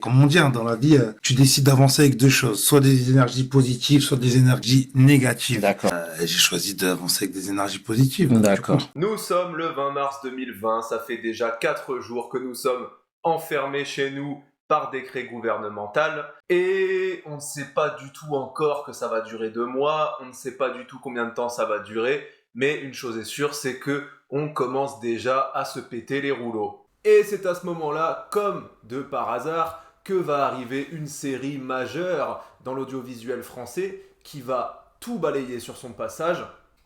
Comme on dit, dans la vie, tu décides d'avancer avec deux choses, soit des énergies positives, soit des énergies négatives. D'accord. J'ai choisi d'avancer avec des énergies positives. D'accord. Nous sommes le 20 mars 2020, ça fait déjà 4 jours que nous sommes enfermés chez nous par décret gouvernemental et on ne sait pas du tout encore que ça va durer 2 mois, on ne sait pas du tout combien de temps ça va durer, mais une chose est sûre, c'est que on commence déjà à se péter les rouleaux. Et c'est à ce moment-là, comme de par hasard, que va arriver une série majeure dans l'audiovisuel français qui va tout balayer sur son passage,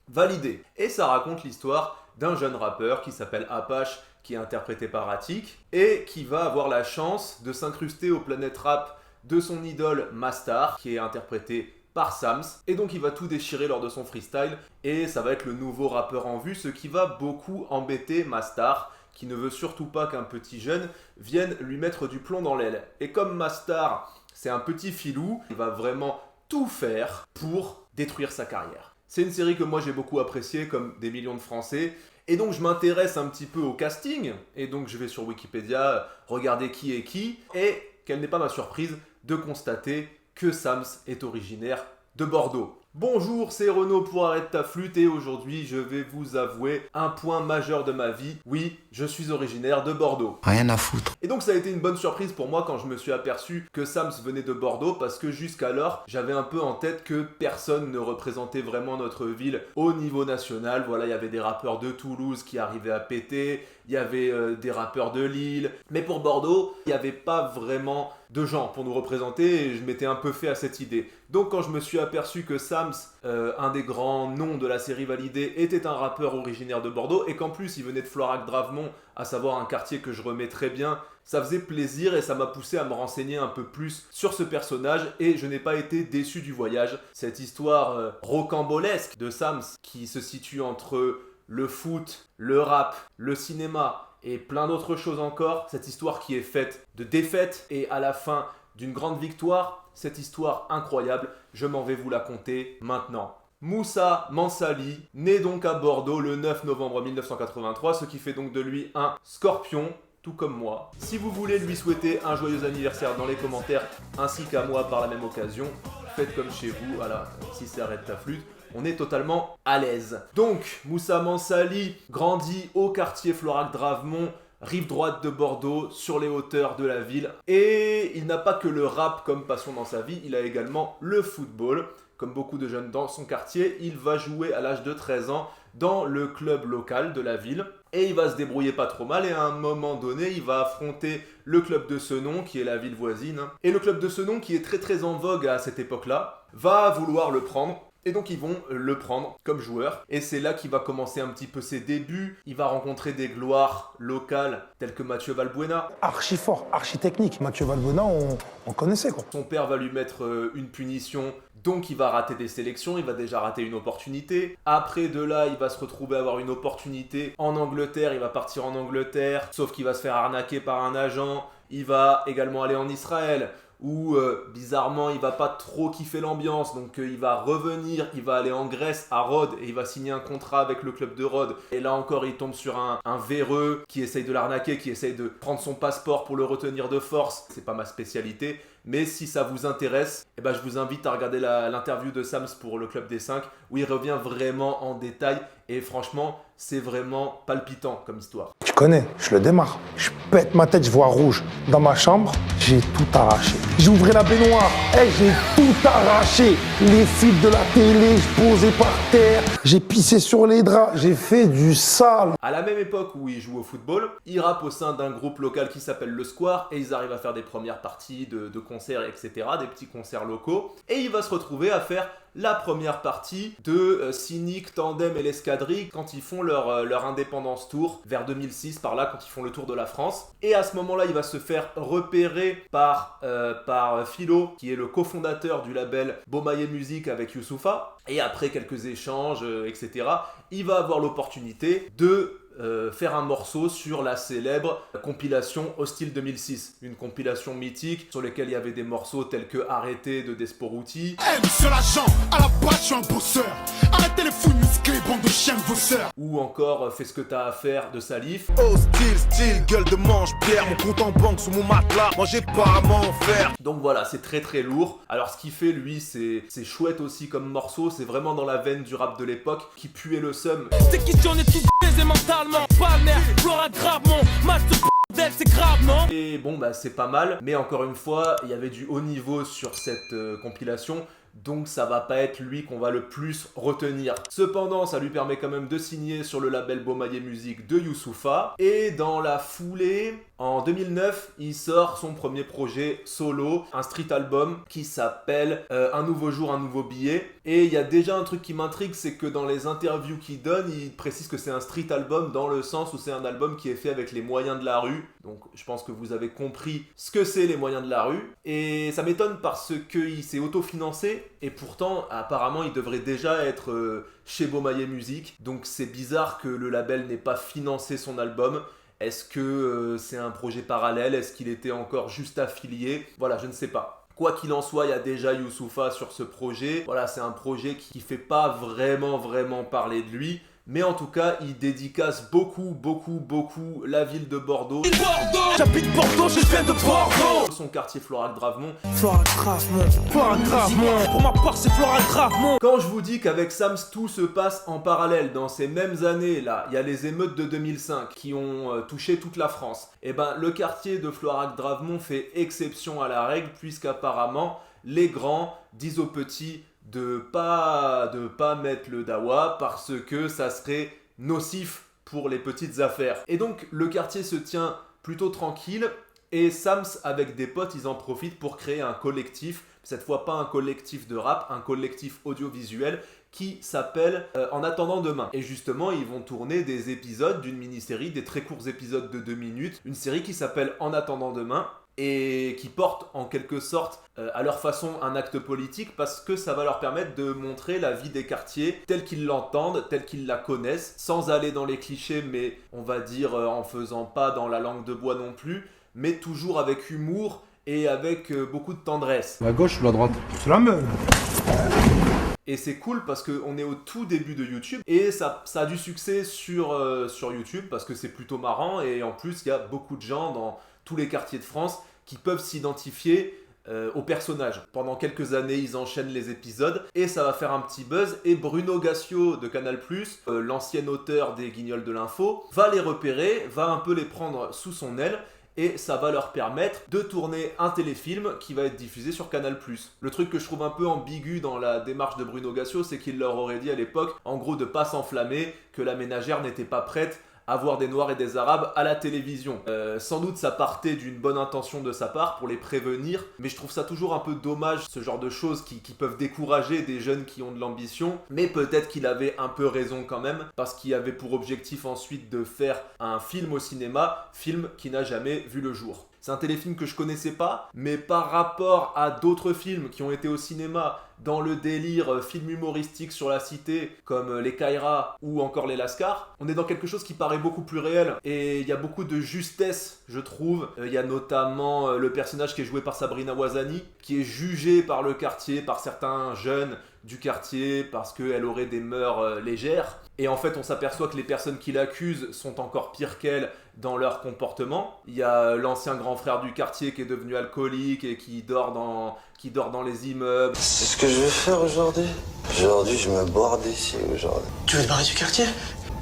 Validé. Et ça raconte l'histoire d'un jeune rappeur qui s'appelle Apache, qui est interprété par Attic, et qui va avoir la chance de s'incruster au Planète Rap de son idole Mastar, qui est interprété par Sams, et donc il va tout déchirer lors de son freestyle, et ça va être le nouveau rappeur en vue, ce qui va beaucoup embêter Mastar, qui ne veut surtout pas qu'un petit jeune vienne lui mettre du plomb dans l'aile. Et comme Mastar, c'est un petit filou, il va vraiment tout faire pour détruire sa carrière. C'est une série que moi j'ai beaucoup appréciée, comme des millions de Français, et donc je m'intéresse un petit peu au casting, et donc je vais sur Wikipédia regarder qui est qui, et quelle n'est pas ma surprise de constater que Sams est originaire de Bordeaux. Bonjour, c'est Renaud pour Arrête ta flûte et aujourd'hui je vais vous avouer un point majeur de ma vie. Oui, je suis originaire de Bordeaux. Rien à foutre. Et donc ça a été une bonne surprise pour moi quand je me suis aperçu que Sams venait de Bordeaux parce que jusqu'alors j'avais un peu en tête que personne ne représentait vraiment notre ville au niveau national. Voilà, il y avait des rappeurs de Toulouse qui arrivaient à péter, il y avait des rappeurs de Lille, mais pour Bordeaux, il n'y avait pas vraiment de gens pour nous représenter et je m'étais un peu fait à cette idée. Donc quand je me suis aperçu que Sams, un des grands noms de la série Validé, était un rappeur originaire de Bordeaux et qu'en plus il venait de Florac-Dravemont, à savoir un quartier que je remets très bien, ça faisait plaisir et ça m'a poussé à me renseigner un peu plus sur ce personnage et je n'ai pas été déçu du voyage. Cette histoire rocambolesque de Sams qui se situe entre le foot, le rap, le cinéma et plein d'autres choses encore, cette histoire qui est faite de défaites et à la fin d'une grande victoire, cette histoire incroyable, je m'en vais vous la conter maintenant. Moussa Mansali naît donc à Bordeaux le 9 novembre 1983, ce qui fait donc de lui un scorpion, tout comme moi. Si vous voulez lui souhaiter un joyeux anniversaire dans les commentaires, ainsi qu'à moi par la même occasion, faites comme chez vous, voilà, si ça arrête ta flûte, on est totalement à l'aise. Donc, Moussa Mansali grandit au quartier Florac-Dravemont, rive droite de Bordeaux, sur les hauteurs de la ville. Et il n'a pas que le rap comme passion dans sa vie, il a également le football. Comme beaucoup de jeunes dans son quartier, il va jouer à l'âge de 13 ans dans le club local de la ville. Et il va se débrouiller pas trop mal et à un moment donné, il va affronter le club de Senon, qui est la ville voisine. Et le club de Senon, qui est très très en vogue à cette époque-là, va vouloir le prendre. Et donc ils vont le prendre comme joueur. Et c'est là qu'il va commencer un petit peu ses débuts. Il va rencontrer des gloires locales telles que Mathieu Valbuena. Archi fort, archi technique. Mathieu Valbuena, on connaissait quoi. Son père va lui mettre une punition. Donc il va rater des sélections, il va déjà rater une opportunité. Après de là, il va se retrouver à avoir une opportunité en Angleterre, il va partir en Angleterre, sauf qu'il va se faire arnaquer par un agent. Il va également aller en Israël, où bizarrement il va pas trop kiffer l'ambiance, donc il va revenir, il va aller en Grèce à Rhodes et il va signer un contrat avec le club de Rhodes. Et là encore il tombe sur un véreux qui essaye de l'arnaquer, qui essaye de prendre son passeport pour le retenir de force. C'est pas ma spécialité, mais si ça vous intéresse, eh ben, je vous invite à regarder l'interview de Sams pour le Club des 5 où il revient vraiment en détail et franchement c'est vraiment palpitant comme histoire. Tu connais, je le démarre. Je pète ma tête, je vois rouge. Dans ma chambre, j'ai tout arraché. J'ai ouvert la baignoire, j'ai tout arraché. Les fils de la télé, je posais par terre. J'ai pissé sur les draps, j'ai fait du sale. À la même époque où il joue au football, il rappe au sein d'un groupe local qui s'appelle Le Square et ils arrivent à faire des premières parties de concerts, etc., des petits concerts locaux. Et il va se retrouver à faire la première partie de Cynic, Tandem et l'Escadrille quand ils font leur Indépendance Tour vers 2006 par là, quand ils font le tour de la France. Et à ce moment-là, il va se faire repérer par Philo, qui est le cofondateur du label Beaumaillé Musique avec Youssoupha. Et après quelques échanges, etc., il va avoir l'opportunité de faire un morceau sur la célèbre compilation Hostile 2006, une compilation mythique sur laquelle il y avait des morceaux tels que Arrêtez de Desporuti. Hey, monsieur l'agent, à la base je suis un bosseur. Arrêtez les fous musclés, bande de chiens de bosseurs. Ou encore Fais ce que t'as à faire de Salif. Hostile, style, gueule de manche-pierre. Mon compte en banque sous mon matelas, moi j'ai pas à m'en faire. Donc voilà, c'est très très lourd. Alors ce qu'il fait lui, c'est chouette aussi comme morceau, c'est vraiment dans la veine du rap de l'époque qui puait le seum. C'est question on est tous baisés mentalement, pas le nerf, Flora grave, mon match de bordel, c'est grave, non? Et bon bah c'est pas mal, mais encore une fois, il y avait du haut niveau sur cette compilation. Donc ça va pas être lui qu'on va le plus retenir. Cependant, ça lui permet quand même de signer sur le label Bomaye Music de Youssoupha. Et dans la foulée, en 2009, il sort son premier projet solo, un street album qui s'appelle Un nouveau jour, un nouveau billet. Et il y a déjà un truc qui m'intrigue, c'est que dans les interviews qu'il donne, il précise que c'est un street album dans le sens où c'est un album qui est fait avec les moyens de la rue. Donc je pense que vous avez compris ce que c'est les moyens de la rue. Et ça m'étonne parce qu'il s'est autofinancé. Et pourtant, apparemment, il devrait déjà être chez Bomaye Music. Donc c'est bizarre que le label n'ait pas financé son album. Est-ce que c'est un projet parallèle? Est-ce qu'il était encore juste affilié? Voilà, je ne sais pas. Quoi qu'il en soit, il y a déjà Youssoupha sur ce projet. Voilà, c'est un projet qui fait pas vraiment parler de lui. Mais en tout cas, il dédicace beaucoup la ville de Bordeaux. Bordeaux, j'habite Bordeaux, je viens de Bordeaux. Son quartier Florac-Dravemont. Florac-Dravemont, Florac-Dravemont. Pour ma part, c'est Florac-Dravemont. Quand je vous dis qu'avec Sams, tout se passe en parallèle, dans ces mêmes années là, il y a les émeutes de 2005 qui ont touché toute la France. Et ben, le quartier de Florac-Dravemont fait exception à la règle, puisqu'apparemment, les grands disent aux petits de pas mettre le dawa parce que ça serait nocif pour les petites affaires. Et donc le quartier se tient plutôt tranquille et Sams avec des potes ils en profitent pour créer un collectif, cette fois pas un collectif de rap, un collectif audiovisuel qui s'appelle En attendant demain. Et justement, ils vont tourner des épisodes d'une mini-série, des très courts épisodes de 2 minutes, une série qui s'appelle En attendant demain et qui porte en quelque sorte à leur façon un acte politique parce que ça va leur permettre de montrer la vie des quartiers telle qu'ils l'entendent, telle qu'ils la connaissent, sans aller dans les clichés, mais on va dire en faisant pas dans la langue de bois non plus, mais toujours avec humour et avec beaucoup de tendresse. La gauche ou la droite? C'est la même. Et c'est cool parce qu'on est au tout début de YouTube et ça a du succès sur YouTube parce que c'est plutôt marrant et en plus il y a beaucoup de gens dans tous les quartiers de France qui peuvent s'identifier aux personnages. Pendant quelques années, ils enchaînent les épisodes et ça va faire un petit buzz. Et Bruno Gassio de Canal+, l'ancien auteur des Guignols de l'info, va les repérer, va un peu les prendre sous son aile et ça va leur permettre de tourner un téléfilm qui va être diffusé sur Canal+. Le truc que je trouve un peu ambigu dans la démarche de Bruno Gassio, c'est qu'il leur aurait dit à l'époque, en gros, de pas s'enflammer, que la ménagère n'était pas prête à voir des Noirs et des Arabes à la télévision. Sans doute ça partait d'une bonne intention de sa part pour les prévenir, mais je trouve ça toujours un peu dommage, ce genre de choses qui peuvent décourager des jeunes qui ont de l'ambition, mais peut-être qu'il avait un peu raison quand même, parce qu'il avait pour objectif ensuite de faire un film au cinéma, film qui n'a jamais vu le jour. C'est un téléfilm que je connaissais pas, mais par rapport à d'autres films qui ont été au cinéma dans le délire film humoristique sur la cité, comme Les Kaira ou encore Les Lascars, on est dans quelque chose qui paraît beaucoup plus réel. Et il y a beaucoup de justesse, je trouve. Il y a notamment le personnage qui est joué par Sabrina Ouazani, qui est jugé par le quartier, par certains jeunes du quartier, parce qu'elle aurait des mœurs légères. Et en fait, on s'aperçoit que les personnes qui l'accusent sont encore pires qu'elle dans leur comportement. Il y a l'ancien grand frère du quartier qui est devenu alcoolique et qui dort dans les immeubles. C'est ce que je vais faire aujourd'hui. Aujourd'hui, je me barre d'ici aujourd'hui. Tu veux te barrer du quartier?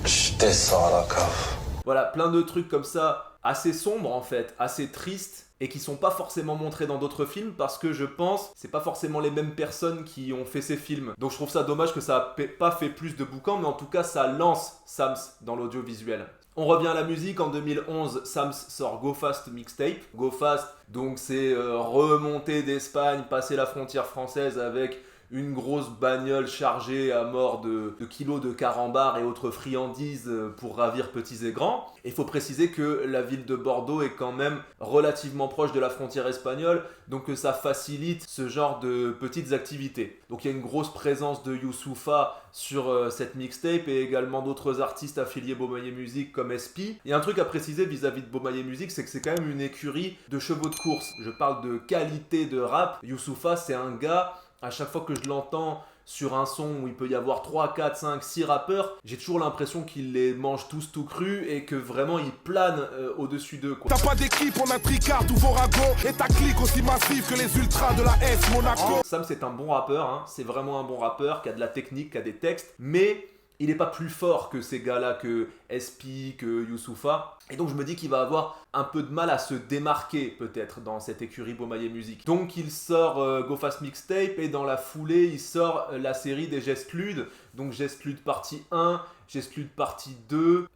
Je descends à la cave. Voilà, plein de trucs comme ça, assez sombres en fait, assez tristes, et qui sont pas forcément montrés dans d'autres films parce que je pense c'est pas forcément les mêmes personnes qui ont fait ces films. Donc je trouve ça dommage que ça a pas fait plus de boucans, mais en tout cas ça lance Sams dans l'audiovisuel. On revient à la musique, en 2011, Sams sort Go Fast Mixtape. Go Fast, donc c'est remonter d'Espagne, passer la frontière française avec une grosse bagnole chargée à mort de kilos de carambars et autres friandises pour ravir petits et grands. Et il faut préciser que la ville de Bordeaux est quand même relativement proche de la frontière espagnole, donc ça facilite ce genre de petites activités. Donc il y a une grosse présence de Youssoupha sur cette mixtape et également d'autres artistes affiliés Bomaye Music comme SP. Il y a un truc à préciser vis-à-vis de Bomaye Music, c'est que c'est quand même une écurie de chevaux de course. Je parle de qualité de rap. Youssoupha, c'est un gars, à chaque fois que je l'entends sur un son où il peut y avoir 3, 4, 5, 6 rappeurs, j'ai toujours l'impression qu'il les mange tous tout crus et que vraiment il plane au-dessus d'eux, quoi. T'as pas d'équipe, on a Tricard ou Vorago. Et ta clique aussi massive que les ultras de la S Monaco. Sam, c'est un bon rappeur, hein. C'est vraiment un bon rappeur qui a de la technique, qui a des textes, mais il n'est pas plus fort que ces gars-là, que SP, que Youssoupha. Et donc je me dis qu'il va avoir un peu de mal à se démarquer peut-être dans cette écurie Bomaye Music. Donc il sort Go Fast Mixtape et dans la foulée il sort la série des Gestlude. Donc Gestlude partie 1, Gestlude partie 2,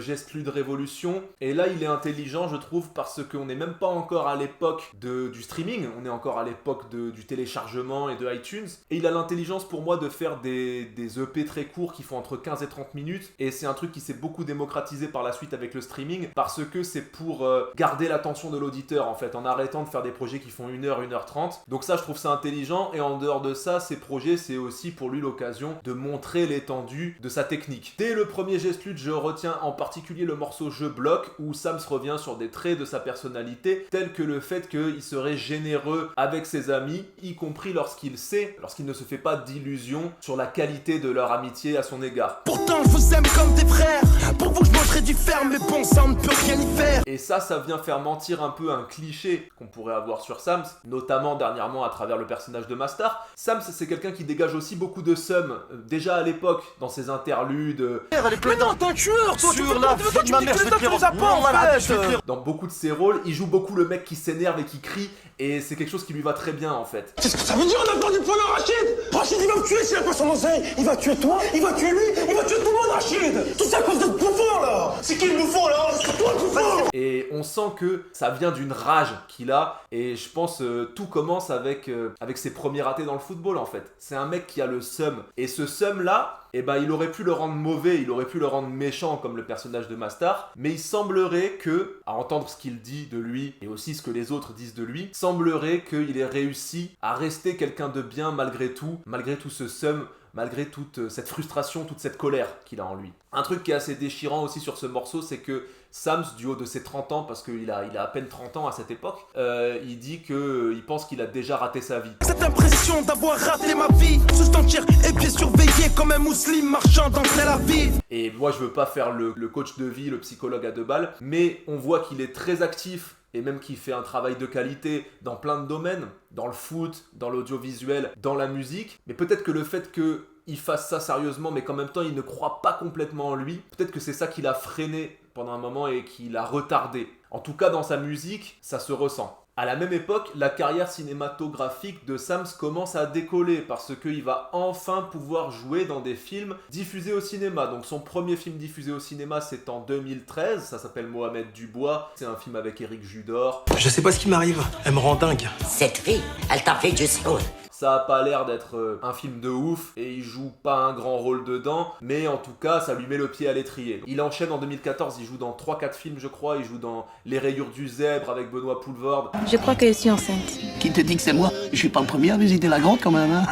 Gestlude Révolution. Et là il est intelligent je trouve parce qu'on n'est même pas encore à l'époque du streaming, on est encore à l'époque du téléchargement et de iTunes. Et il a l'intelligence pour moi de faire des EP très courts qui font entre 15 et 30 minutes. Et c'est un truc qui s'est beaucoup démocratisé par la suite avec le streaming parce que c'est pour garder l'attention de l'auditeur en fait, en arrêtant de faire des projets qui font 1h, 1h30. Donc ça je trouve ça intelligent et en dehors de ça, ces projets c'est aussi pour lui l'occasion de montrer l'étendue de sa technique. Dès le premier Gestlude, je retiens en particulier le morceau Je bloque où Sams revient sur des traits de sa personnalité tels que le fait qu'il serait généreux avec ses amis, y compris lorsqu'il ne se fait pas d'illusions sur la qualité de leur amitié à son égard. Pourtant je vous aime comme des frères. Pour vous je mangerai du fer, mais bon ça on ne peut rien y faire. Et ça vient faire mentir un peu un cliché qu'on pourrait avoir sur Sams, notamment dernièrement à travers le personnage de Mastar. Sams, c'est quelqu'un qui dégage aussi beaucoup de seum, déjà à l'époque, dans ses interludes. Mais non, t'es un tueur, toi, Sur la vie de ma mère, je vais te tu les as pas en fait. Dans beaucoup de ses rôles, il joue beaucoup le mec qui s'énerve et qui crie, et c'est quelque chose qui lui va très bien en fait. Qu'est-ce que ça veut dire, on a perdu pendant Rachid? Rachid, il va me tuer s'il a pas son oseille. Il va tuer toi, il va tuer lui, il va tuer tout le monde, Rachid. Tout ça à cause de ce bouffon là. C'est qui le bouffon là? C'est toi le bouffon. Et on sent que ça vient d'une rage qu'il a, et je pense tout commence avec ses premiers ratés dans le football en fait. C'est un mec qui a le seum, et ce seum là, eh ben, il aurait pu le rendre mauvais, il aurait pu le rendre méchant comme le personnage de Mastar, mais il semblerait que, à entendre ce qu'il dit de lui et aussi ce que les autres disent de lui, semblerait qu'il ait réussi à rester quelqu'un de bien malgré tout ce seum, malgré toute cette frustration, toute cette colère qu'il a en lui. Un truc qui est assez déchirant aussi sur ce morceau, c'est que Sams, du haut de ses 30 ans, parce qu'il a à peine 30 ans à cette époque, il dit qu'il pense qu'il a déjà raté sa vie. Cette impression d'avoir raté ma vie, sous entière et bien surveillé comme un musulman marchand dans Tel Aviv. Et moi je veux pas faire le coach de vie, le psychologue à deux balles, mais on voit qu'il est très actif et même qu'il fait un travail de qualité dans plein de domaines, dans le foot, dans l'audiovisuel, dans la musique, mais peut-être que le fait qu'il fasse ça sérieusement mais qu'en même temps il ne croit pas complètement en lui, peut-être que c'est ça qui l'a freiné pendant un moment et qui l'a retardé. En tout cas dans sa musique, ça se ressent. À la même époque, la carrière cinématographique de Sams commence à décoller parce qu'il va enfin pouvoir jouer dans des films diffusés au cinéma. Donc son premier film diffusé au cinéma, c'est en 2013, ça s'appelle Mohamed Dubois. C'est un film avec Éric Judor. Je sais pas ce qui m'arrive, elle me rend dingue. Cette fille, elle t'a fait du sang. Ça a pas l'air d'être un film de ouf et il joue pas un grand rôle dedans, mais en tout cas ça lui met le pied à l'étrier. Il enchaîne en 2014, il joue dans 3-4 films je crois, il joue dans Les Rayures du Zèbre avec Benoît Poulvord. Je crois que je suis enceinte. Qui te dit que c'est moi? Je suis pas le premier à visiter la grotte quand même, hein.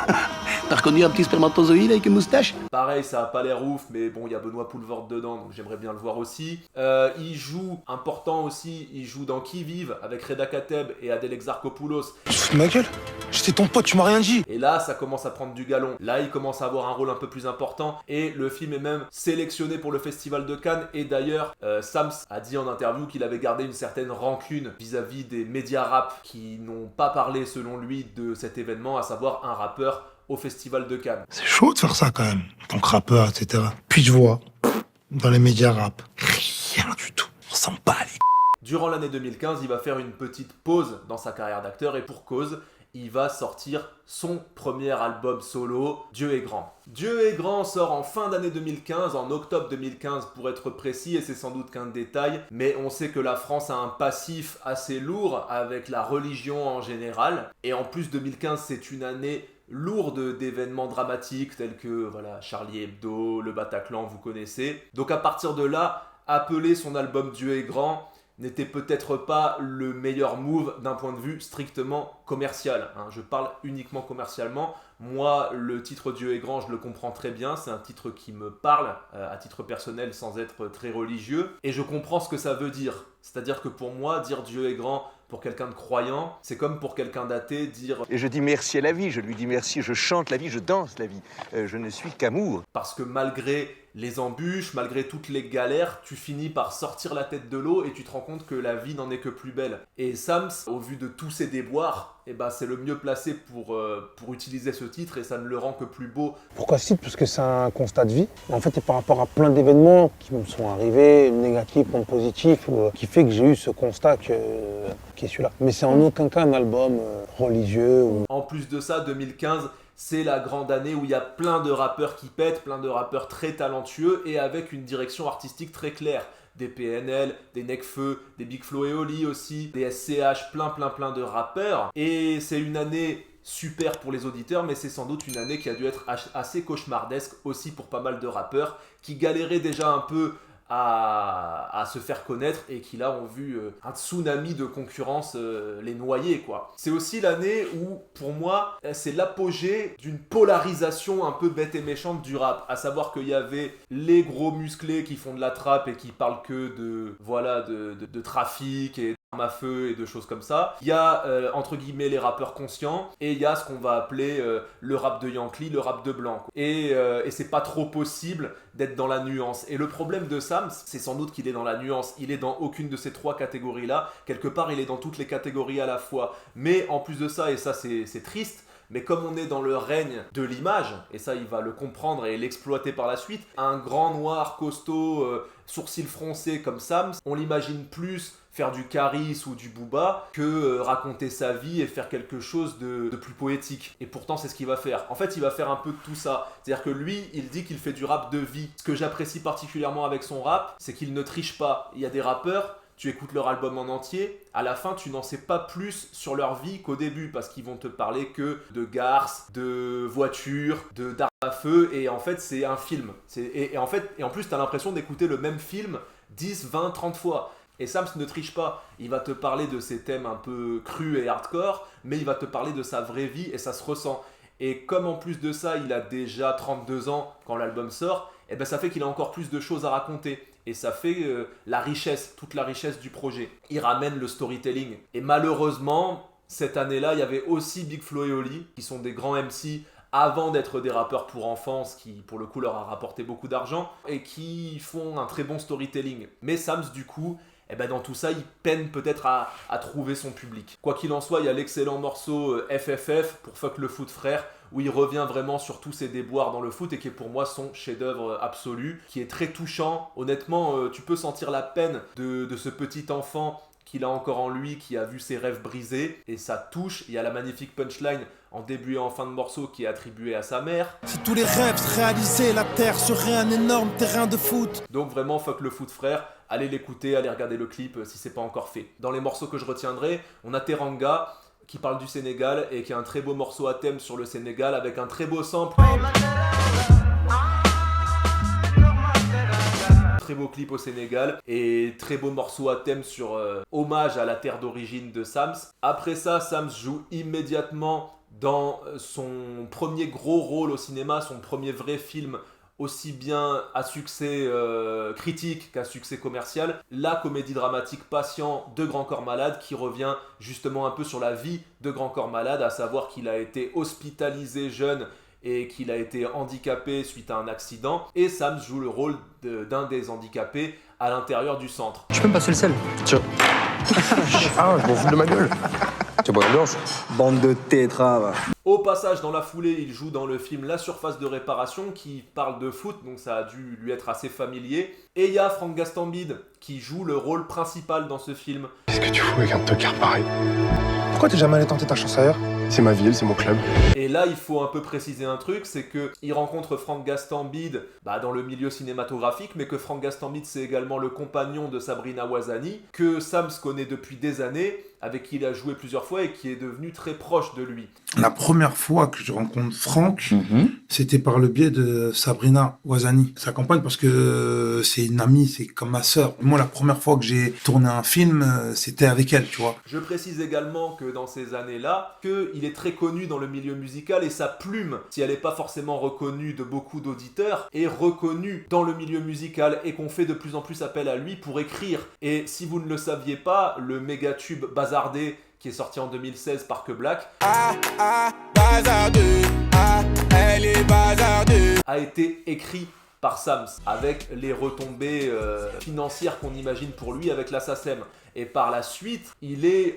T'as reconnu un petit spermatozoïde avec une moustache? Pareil, ça a pas l'air ouf, mais bon, il y a Benoît Poulvord dedans, donc j'aimerais bien le voir aussi. Il joue, important aussi, il joue dans Qui vive avec Reda Kateb et Adèle Exarchopoulos. Tu te fous de ma gueule? J'étais ton pote, tu m'as rien dit. Et là, ça commence à prendre du galon. Là, il commence à avoir un rôle un peu plus important. Et le film est même sélectionné pour le Festival de Cannes. Et d'ailleurs, Sams a dit en interview qu'il avait gardé une certaine rancune vis-à-vis des médias rap qui n'ont pas parlé, selon lui, de cet événement, à savoir un rappeur au Festival de Cannes. C'est chaud de faire ça quand même, en tant que rappeur, etc. Puis je vois, dans les médias rap, rien du tout. On s'en bat les... Durant l'année 2015, il va faire une petite pause dans sa carrière d'acteur. Et pour cause, il va sortir son premier album solo, Dieu est grand. Dieu est grand sort en fin d'année 2015, en octobre 2015 pour être précis, et c'est sans doute qu'un détail, mais on sait que la France a un passif assez lourd avec la religion en général, et en plus 2015 c'est une année lourde d'événements dramatiques tels que voilà, Charlie Hebdo, le Bataclan, vous connaissez. Donc à partir de là, appeler son album Dieu est grand n'était peut-être pas le meilleur move d'un point de vue strictement commercial. Hein. Je parle uniquement commercialement. Moi, le titre Dieu est grand, je le comprends très bien. C'est un titre qui me parle à titre personnel sans être très religieux. Et je comprends ce que ça veut dire. C'est-à-dire que pour moi, dire Dieu est grand pour quelqu'un de croyant, c'est comme pour quelqu'un d'athée dire... Et je dis merci à la vie, je lui dis merci, je chante la vie, je danse la vie. Je ne suis qu'amour. Parce que malgré les embûches, malgré toutes les galères, tu finis par sortir la tête de l'eau et tu te rends compte que la vie n'en est que plus belle. Et Sams, au vu de tous ses déboires, eh ben, c'est le mieux placé pour utiliser ce titre et ça ne le rend que plus beau. Pourquoi ce titre? Parce que c'est un constat de vie. En fait, c'est par rapport à plein d'événements qui me sont arrivés, négatifs comme positifs, qui fait que j'ai eu ce constat qui est celui-là. Mais c'est en aucun cas un album religieux. En plus de ça, 2015... c'est la grande année où il y a plein de rappeurs qui pètent, plein de rappeurs très talentueux et avec une direction artistique très claire. Des PNL, des Nekfeu, des Big Flo et Oli aussi, des SCH, plein de rappeurs. Et c'est une année super pour les auditeurs, mais c'est sans doute une année qui a dû être assez cauchemardesque aussi pour pas mal de rappeurs qui galéraient déjà un peu à se faire connaître et qui là ont vu un tsunami de concurrence les noyer quoi. C'est aussi l'année où pour moi c'est l'apogée d'une polarisation un peu bête et méchante du rap, à savoir qu'il y avait les gros musclés qui font de la trappe et qui parlent que de trafic et d'armes à feu et de choses comme ça. Il y a entre guillemets les rappeurs conscients et il y a ce qu'on va appeler le rap de Yankee, le rap de blanc quoi. Et c'est pas trop possible d'être dans la nuance. Et le problème de Sams, c'est sans doute qu'il est dans la nuance. Il est dans aucune de ces trois catégories-là. Quelque part, il est dans toutes les catégories à la fois. Mais en plus de ça, et ça c'est triste, mais comme on est dans le règne de l'image, et ça il va le comprendre et l'exploiter par la suite, un grand noir costaud, sourcils froncés comme Sams, on l'imagine plus faire du Caris ou du Booba que raconter sa vie et faire quelque chose de plus poétique. Et pourtant c'est ce qu'il va faire. En fait il va faire un peu de tout ça. C'est-à-dire que lui il dit qu'il fait du rap de vie. Ce que j'apprécie particulièrement avec son rap, c'est qu'il ne triche pas. Il y a des rappeurs, tu écoutes leur album en entier, à la fin tu n'en sais pas plus sur leur vie qu'au début parce qu'ils vont te parler que de garces, de voitures, d'armes à feu et en fait c'est un film. Et en plus tu as l'impression d'écouter le même film 10, 20, 30 fois. Et Sams ne triche pas, il va te parler de ses thèmes un peu crus et hardcore, mais il va te parler de sa vraie vie et ça se ressent. Et comme en plus de ça, il a déjà 32 ans quand l'album sort, et ben ça fait qu'il a encore plus de choses à raconter. Et ça fait la richesse, toute la richesse du projet. Il ramène le storytelling. Et malheureusement, cette année-là, il y avait aussi Big Flo et Oli, qui sont des grands MC avant d'être des rappeurs pour enfants, ce qui pour le coup leur a rapporté beaucoup d'argent, et qui font un très bon storytelling. Mais Sams, du coup, eh ben dans tout ça, il peine peut-être à trouver son public. Quoi qu'il en soit, il y a l'excellent morceau FFF pour Fuck le Foot Frère, où il revient vraiment sur tous ses déboires dans le foot et qui est pour moi son chef-d'œuvre absolu, qui est très touchant. Honnêtement, tu peux sentir la peine de ce petit enfant qu'il a encore en lui, qui a vu ses rêves brisés, et ça touche. Il y a la magnifique punchline en début et en fin de morceau qui est attribuée à sa mère. Si tous les rêves se réalisaient, la terre serait un énorme terrain de foot. Donc vraiment, Fuck le Foot Frère, allez l'écouter, allez regarder le clip si c'est pas encore fait. Dans les morceaux que je retiendrai, on a Teranga, qui parle du Sénégal et qui a un très beau morceau à thème sur le Sénégal avec un très beau sample. Très beau clip au Sénégal et très beau morceau à thème sur hommage à la terre d'origine de Sams. Après ça, Sams joue immédiatement dans son premier gros rôle au cinéma, son premier vrai film aussi bien à succès critique qu'à succès commercial, la comédie dramatique Patient de Grand Corps Malade qui revient justement un peu sur la vie de Grand Corps Malade, à savoir qu'il a été hospitalisé jeune et qu'il a été handicapé suite à un accident, et Sams joue le rôle d'un des handicapés à l'intérieur du centre. Tu peux me passer le sel? Tiens. Ah, je m'en fous de ma gueule. C'est bonne ambiance. Bande de tétra, va. Au passage, dans la foulée, il joue dans le film La Surface de Réparation qui parle de foot, donc ça a dû lui être assez familier. Et il y a Franck Gastambide qui joue le rôle principal dans ce film. Qu'est-ce que tu fous avec un tocard pareil? Pourquoi t'es jamais allé tenter ta chance ailleurs? C'est ma ville, c'est mon club. Et là, il faut un peu préciser un truc, c'est que il rencontre Franck Gastambide dans le milieu cinématographique, mais que Franck Gastambide, c'est également le compagnon de Sabrina Ouazani, que Sams connaît depuis des années, avec qui il a joué plusieurs fois et qui est devenu très proche de lui. La première fois que je rencontre Franck, c'était par le biais de Sabrina Ouazani, sa compagne, parce que c'est une amie, c'est comme ma sœur. Moi, la première fois que j'ai tourné un film, c'était avec elle, tu vois. Je précise également que dans ces années-là, qu'il est très connu dans le milieu musical et sa plume, si elle n'est pas forcément reconnue de beaucoup d'auditeurs, est reconnue dans le milieu musical et qu'on fait de plus en plus appel à lui pour écrire. Et si vous ne le saviez pas, le méga tube Bazardé, qui est sorti en 2016 par Que Black, elle est bazardée. a été écrit par Sams, avec les retombées financières qu'on imagine pour lui avec la SACEM. Et par la suite, il est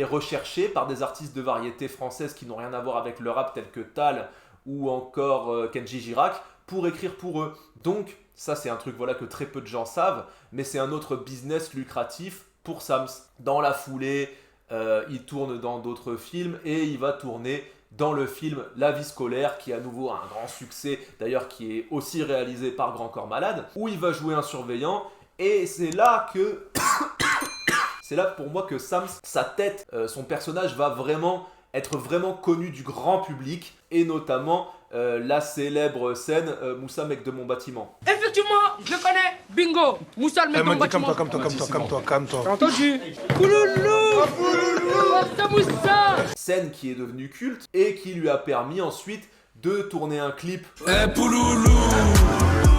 recherché par des artistes de variété françaises qui n'ont rien à voir avec le rap, tels que Tal ou encore Kenji Girac, pour écrire pour eux. Donc, ça c'est un truc que très peu de gens savent, mais c'est un autre business lucratif pour Sams. Dans la foulée, il tourne dans d'autres films et il va tourner dans le film La vie scolaire, qui est à nouveau un grand succès, d'ailleurs qui est aussi réalisé par Grand Corps Malade, où il va jouer un surveillant, et c'est là que... c'est là pour moi que Sams, sa tête, son personnage va être vraiment connu du grand public, et notamment la célèbre scène Moussa mec de mon bâtiment. Effectivement, je le connais. Bingo. Moussa le mec dans le bâtiment. Calme-toi. T'as entendu? Pouloulou. Moussa Moussa. Scène qui est devenue culte et qui lui a permis ensuite de tourner un clip. Pouloulou.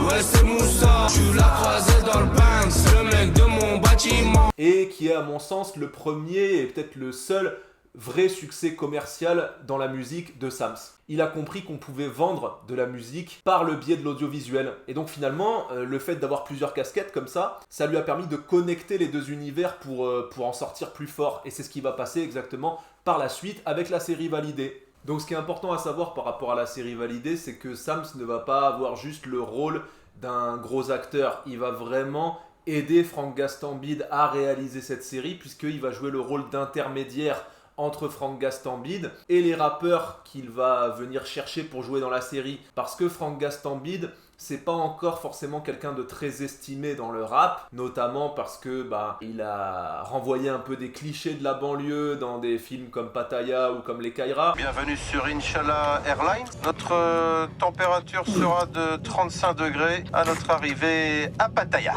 Ouais, c'est Moussa. Tu l'as croisé dans le Banks, le mec de mon bâtiment. Et qui est à mon sens le premier et peut-être le seul vrai succès commercial dans la musique de Sams. Il a compris qu'on pouvait vendre de la musique par le biais de l'audiovisuel. Et donc finalement, le fait d'avoir plusieurs casquettes comme ça lui a permis de connecter les deux univers pour en sortir plus fort. Et c'est ce qui va passer exactement par la suite avec la série Validée. Donc ce qui est important à savoir par rapport à la série Validée, c'est que Sams ne va pas avoir juste le rôle d'un gros acteur. Il va vraiment aider Franck Gastambide à réaliser cette série, puisqu'il va jouer le rôle d'intermédiaire entre Franck Gastambide et les rappeurs qu'il va venir chercher pour jouer dans la série. Parce que Franck Gastambide, c'est pas encore forcément quelqu'un de très estimé dans le rap, notamment parce que il a renvoyé un peu des clichés de la banlieue dans des films comme Pattaya ou comme Les Kaira. Bienvenue sur Inch'Allah Airlines. Notre température sera de 35 degrés à notre arrivée à Pattaya.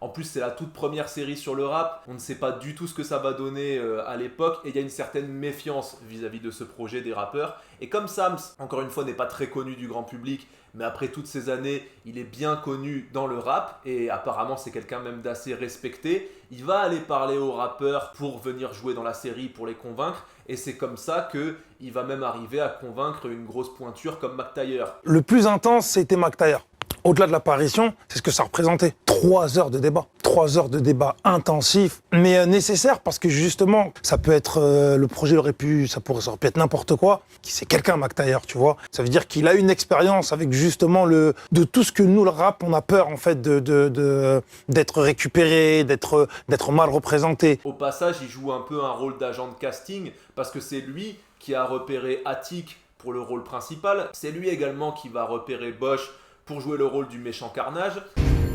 En plus, c'est la toute première série sur le rap. On ne sait pas du tout ce que ça va donner à l'époque. Et il y a une certaine méfiance vis-à-vis de ce projet des rappeurs. Et comme Sams, encore une fois, n'est pas très connu du grand public, mais après toutes ces années, il est bien connu dans le rap. Et apparemment, c'est quelqu'un même d'assez respecté. Il va aller parler aux rappeurs pour venir jouer dans la série, pour les convaincre. Et c'est comme ça qu'il va même arriver à convaincre une grosse pointure comme Mac Taylor. Le plus intense, c'était Mac Taylor. Au-delà de l'apparition, c'est ce que ça représentait. 3 heures de débat. 3 heures de débat intensif, mais nécessaire parce que justement, ça peut être, le projet aurait pu, ça aurait pu être n'importe quoi. C'est quelqu'un, Mac Taylor, tu vois. Ça veut dire qu'il a une expérience avec justement de tout ce que nous, le rap, on a peur en fait d'être récupéré, d'être mal représenté. Au passage, il joue un peu un rôle d'agent de casting parce que c'est lui qui a repéré Attic pour le rôle principal. C'est lui également qui va repérer Bosch pour jouer le rôle du méchant Carnage.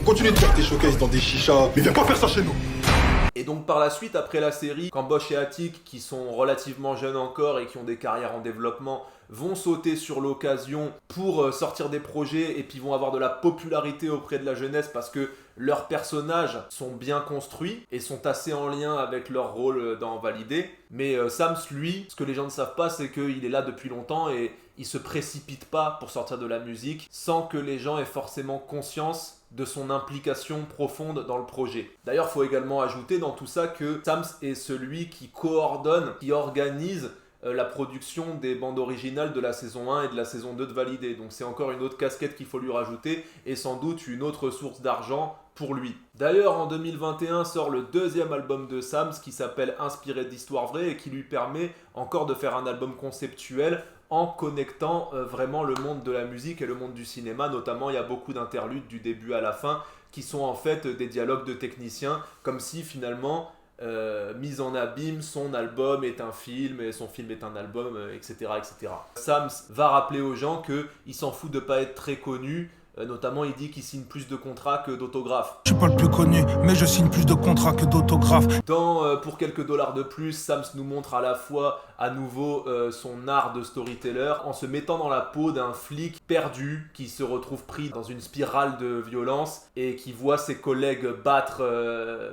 Continue de faire tes showcases dans des chichas, mais viens pas faire ça chez nous. Et donc par la suite, après la série, quand Bosch et Attic, qui sont relativement jeunes encore et qui ont des carrières en développement, vont sauter sur l'occasion pour sortir des projets et puis vont avoir de la popularité auprès de la jeunesse parce que leurs personnages sont bien construits et sont assez en lien avec leur rôle dans Validé. Mais Sams, lui, ce que les gens ne savent pas, c'est qu'il est là depuis longtemps et il se précipite pas pour sortir de la musique sans que les gens aient forcément conscience de son implication profonde dans le projet. D'ailleurs, il faut également ajouter dans tout ça que Sams est celui qui coordonne, qui organise la production des bandes originales de la saison 1 et de la saison 2 de Validé. Donc c'est encore une autre casquette qu'il faut lui rajouter et sans doute une autre source d'argent pour lui. D'ailleurs, en 2021 sort le 2e album de Sams qui s'appelle Inspiré d'histoires vraies et qui lui permet encore de faire un album conceptuel en connectant vraiment le monde de la musique et le monde du cinéma. Notamment, il y a beaucoup d'interludes du début à la fin qui sont en fait des dialogues de techniciens, comme si finalement mise en abîme, son album est un film et son film est un album, etc., etc. Sams va rappeler aux gens qu'il s'en fout de pas être très connu. Notamment, il dit qu'il signe plus de contrats que d'autographes. Je suis pas le plus connu, mais je signe plus de contrats que d'autographes. Pour quelques dollars de plus, Sams nous montre à la fois à nouveau son art de storyteller en se mettant dans la peau d'un flic perdu qui se retrouve pris dans une spirale de violence et qui voit ses collègues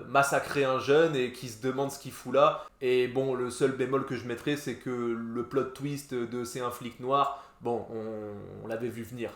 massacrer un jeune et qui se demande ce qu'il fout là. Et bon, le seul bémol que je mettrais, c'est que le plot twist de c'est un flic noir, bon, on l'avait vu venir.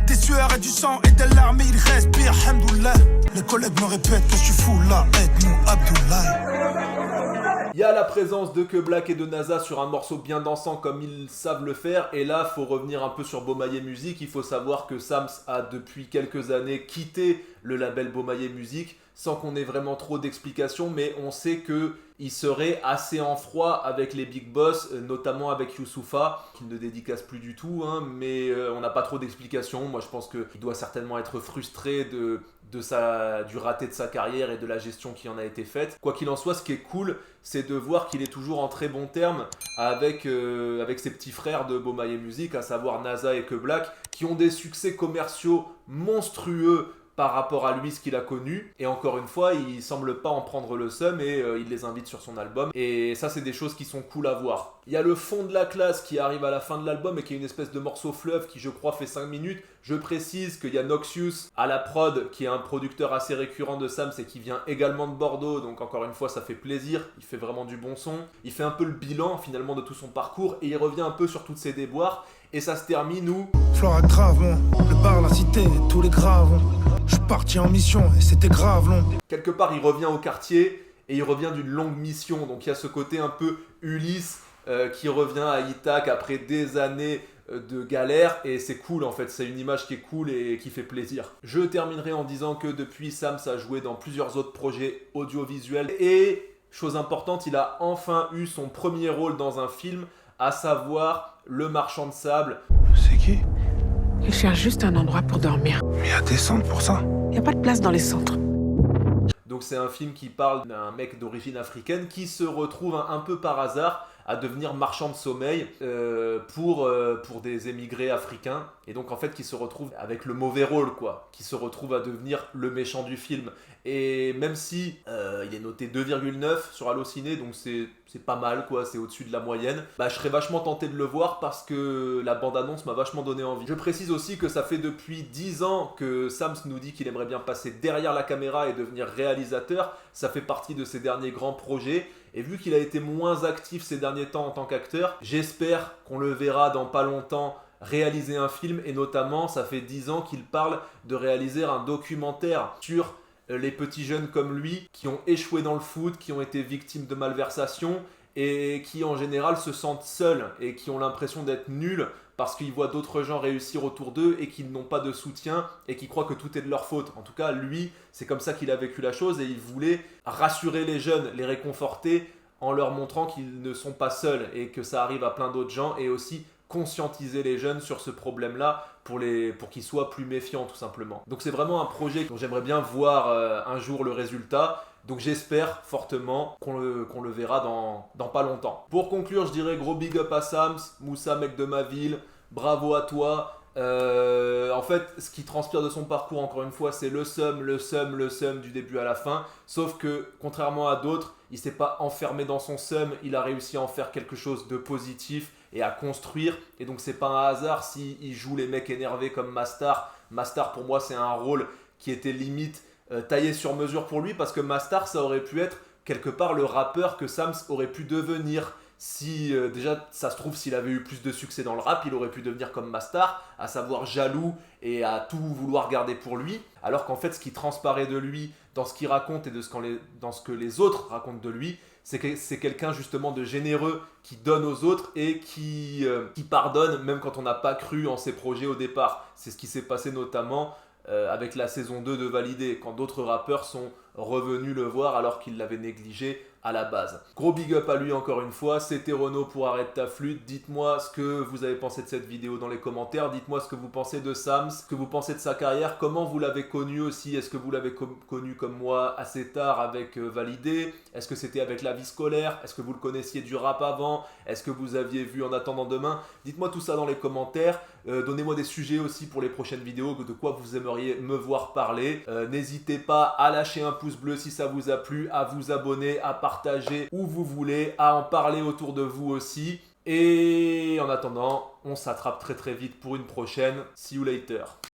Des sueurs et du sang et des larmes, il respire, hamdoullah. Les collègues me répètent que je suis fou là, aide-nous, Abdoulaye. Il y a la présence de Que Black et de NASA sur un morceau bien dansant comme ils savent le faire. Et là, faut revenir un peu sur Beaumaillé Music. Il faut savoir que Sams a depuis quelques années quitté le label Beaumaillé Music sans qu'on ait vraiment trop d'explications, mais on sait qu'il serait assez en froid avec les big boss, notamment avec Youssoupha, qui ne dédicace plus du tout, hein, mais on n'a pas trop d'explications. Moi, je pense qu'il doit certainement être frustré du raté de sa carrière et de la gestion qui en a été faite. Quoi qu'il en soit, ce qui est cool, c'est de voir qu'il est toujours en très bon terme avec ses petits frères de Beaumaillé Music, à savoir NASA et Que Black, qui ont des succès commerciaux monstrueux par rapport à lui, ce qu'il a connu. Et encore une fois, il semble pas en prendre le seum et il les invite sur son album. Et ça, c'est des choses qui sont cool à voir. Il y a le fond de la classe qui arrive à la fin de l'album et qui est une espèce de morceau fleuve qui, je crois, fait 5 minutes. Je précise qu'il y a Noxious à la prod, qui est un producteur assez récurrent de Sams et qui vient également de Bordeaux. Donc encore une fois, ça fait plaisir. Il fait vraiment du bon son. Il fait un peu le bilan, finalement, de tout son parcours. Et il revient un peu sur toutes ses déboires. Et ça se termine où Flora Gravon, le bar, la cité, tous les gravons. Je suis parti en mission et c'était grave long. Quelque part, il revient au quartier et il revient d'une longue mission. Donc il y a ce côté un peu Ulysse qui revient à Ithaque après des années de galère. Et c'est cool en fait, c'est une image qui est cool et qui fait plaisir. Je terminerai en disant que depuis, Sams a joué dans plusieurs autres projets audiovisuels. Et, chose importante, il a enfin eu son premier rôle dans un film, à savoir Le Marchand de Sable. C'est qui? Il cherche juste un endroit pour dormir. Mais il y a des centres pour ça. Il n'y a pas de place dans les centres. Donc c'est un film qui parle d'un mec d'origine africaine qui se retrouve un peu par hasard à devenir marchand de sommeil pour des émigrés africains. Et donc en fait qui se retrouve avec le mauvais rôle, quoi. Qui se retrouve à devenir le méchant du film. Et même si il est noté 2,9 sur Allociné, donc c'est pas mal, quoi, c'est au-dessus de la moyenne, bah je serais vachement tenté de le voir parce que la bande-annonce m'a vachement donné envie. Je précise aussi que ça fait depuis 10 ans que Sams nous dit qu'il aimerait bien passer derrière la caméra et devenir réalisateur. Ça fait partie de ses derniers grands projets. Et vu qu'il a été moins actif ces derniers temps en tant qu'acteur, j'espère qu'on le verra dans pas longtemps réaliser un film. Et notamment, ça fait 10 ans qu'il parle de réaliser un documentaire sur les petits jeunes comme lui qui ont échoué dans le foot, qui ont été victimes de malversations et qui en général se sentent seuls et qui ont l'impression d'être nuls parce qu'ils voient d'autres gens réussir autour d'eux et qu'ils n'ont pas de soutien et qui croient que tout est de leur faute. En tout cas, lui, c'est comme ça qu'il a vécu la chose et il voulait rassurer les jeunes, les réconforter en leur montrant qu'ils ne sont pas seuls et que ça arrive à plein d'autres gens et aussi conscientiser les jeunes sur ce problème-là pour qu'ils soient plus méfiants tout simplement. Donc c'est vraiment un projet dont j'aimerais bien voir un jour le résultat. Donc j'espère fortement qu'on le verra dans pas longtemps. Pour conclure, je dirais gros big up à Sams, Moussa mec de ma ville, bravo à toi. En fait, ce qui transpire de son parcours, encore une fois, c'est le seum du début à la fin. Sauf que, contrairement à d'autres, il s'est pas enfermé dans son seum, il a réussi à en faire quelque chose de positif et à construire. Et donc c'est pas un hasard s'il joue les mecs énervés comme Mastar. Mastar, pour moi, c'est un rôle qui était limite taillé sur mesure pour lui, parce que Mastar, ça aurait pu être quelque part le rappeur que Sams aurait pu devenir. Si déjà, ça se trouve, s'il avait eu plus de succès dans le rap, il aurait pu devenir comme Mastar, à savoir jaloux et à tout vouloir garder pour lui. Alors qu'en fait, ce qui transparaît de lui, dans ce qu'il raconte et dans ce que les autres racontent de lui, c'est que c'est quelqu'un justement de généreux qui donne aux autres et qui pardonne même quand on n'a pas cru en ses projets au départ. C'est ce qui s'est passé notamment avec la saison 2 de Validé, quand d'autres rappeurs sont revenus le voir alors qu'ils l'avaient négligé à la base. Gros big up à lui encore une fois, c'était Renaud pour Arrête ta flûte. Dites-moi ce que vous avez pensé de cette vidéo dans les commentaires, dites-moi ce que vous pensez de Sams, ce que vous pensez de sa carrière, comment vous l'avez connu aussi, est-ce que vous l'avez connu comme moi assez tard avec Validé, est-ce que c'était avec la vie scolaire, est-ce que vous le connaissiez du rap avant, est-ce que vous aviez vu En attendant demain, dites-moi tout ça dans les commentaires, donnez-moi des sujets aussi pour les prochaines vidéos, de quoi vous aimeriez me voir parler, n'hésitez pas à lâcher un pouce bleu si ça vous a plu, à vous abonner, à partager où vous voulez, à en parler autour de vous aussi, et en attendant, on s'attrape très très vite pour une prochaine, see you later.